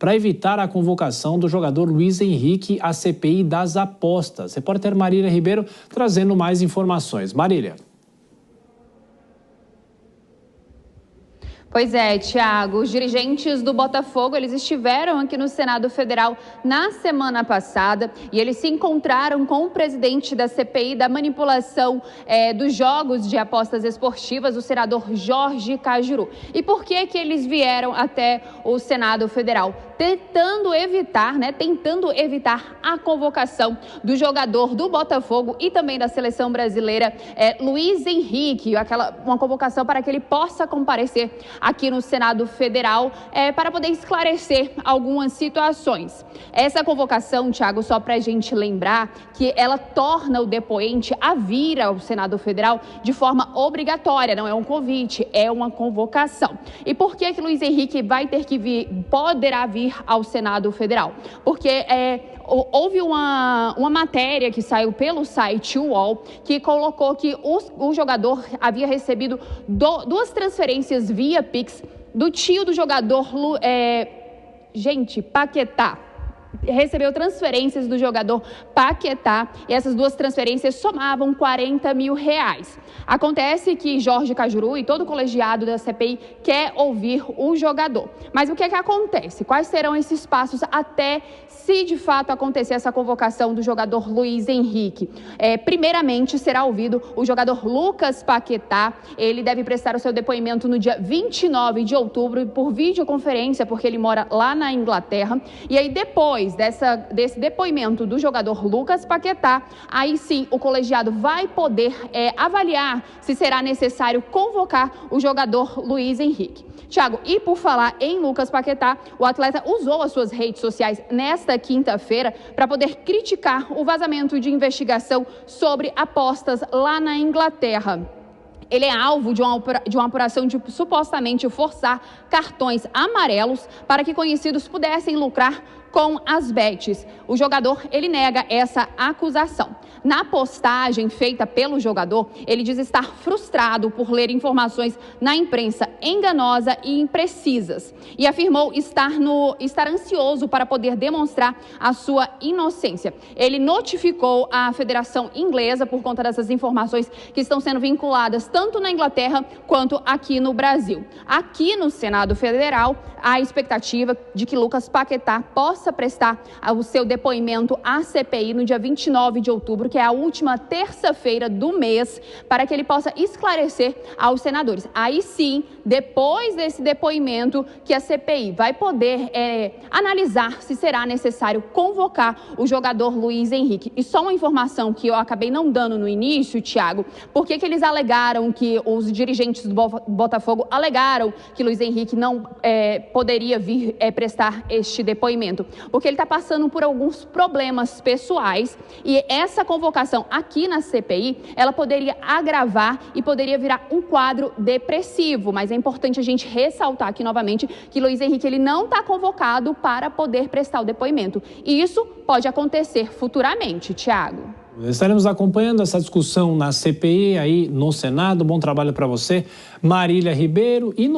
para evitar a convocação do jogador Luiz Henrique à CPI das apostas. Repórter Marília Ribeiro trazendo mais informações. Marília. Pois é, Thiago, os dirigentes do Botafogo, eles estiveram aqui no Senado Federal na semana passada e eles se encontraram com o presidente da CPI da manipulação dos jogos de apostas esportivas, o senador Jorge Cajuru. E por que eles vieram até o Senado Federal? Tentando evitar a convocação do jogador do Botafogo e também da seleção brasileira, Luiz Henrique, uma convocação para que ele possa comparecer aqui no Senado Federal para poder esclarecer algumas situações. Essa convocação, Thiago, só para a gente lembrar que ela torna o depoente a vir ao Senado Federal de forma obrigatória, não é um convite, é uma convocação. E por que Luiz Henrique vai ter que vir, poderá vir ao Senado Federal? Porque houve uma matéria que saiu pelo site UOL que colocou que o jogador havia recebido duas transferências via Pix do tio do jogador Paquetá. Recebeu transferências do jogador Paquetá e essas duas transferências somavam R$40 mil. Acontece que Jorge Cajuru e todo o colegiado da CPI quer ouvir o jogador. Mas o que acontece? Quais serão esses passos até, se de fato acontecer essa convocação do jogador Luiz Henrique? Primeiramente, será ouvido o jogador Lucas Paquetá. Ele deve prestar o seu depoimento no dia 29 de outubro por videoconferência, porque ele mora lá na Inglaterra. E aí, depois desse depoimento do jogador Lucas Paquetá, aí sim o colegiado vai poder avaliar se será necessário convocar o jogador Luiz Henrique. Thiago, e por falar em Lucas Paquetá, o atleta usou as suas redes sociais nesta quinta-feira para poder criticar o vazamento de investigação sobre apostas lá na Inglaterra. Ele é alvo de uma apuração de supostamente forçar cartões amarelos para que conhecidos pudessem lucrar com as bets. O jogador, ele nega essa acusação. Na postagem feita pelo jogador, ele diz estar frustrado por ler informações na imprensa enganosa e imprecisas e afirmou estar ansioso para poder demonstrar a sua inocência. Ele notificou a Federação Inglesa por conta dessas informações que estão sendo vinculadas tanto na Inglaterra quanto aqui no Brasil. Aqui no Senado Federal, há a expectativa de que Lucas Paquetá possa prestar o seu depoimento à CPI no dia 29 de outubro, que é a última terça-feira do mês, para que ele possa esclarecer aos senadores. Aí sim, depois desse depoimento, que a CPI vai poder analisar se será necessário convocar o jogador Luiz Henrique. E só uma informação que eu acabei não dando no início, Thiago, por que eles alegaram que os dirigentes do Botafogo alegaram que Luiz Henrique não poderia vir prestar este depoimento? Porque ele está passando por alguns problemas pessoais e essa convocação aqui na CPI, ela poderia agravar e poderia virar um quadro depressivo. Mas é importante a gente ressaltar aqui novamente que Luiz Henrique ele não está convocado para poder prestar o depoimento. E isso pode acontecer futuramente, Thiago. Estaremos acompanhando essa discussão na CPI aí no Senado. Bom trabalho para você, Marília Ribeiro. E no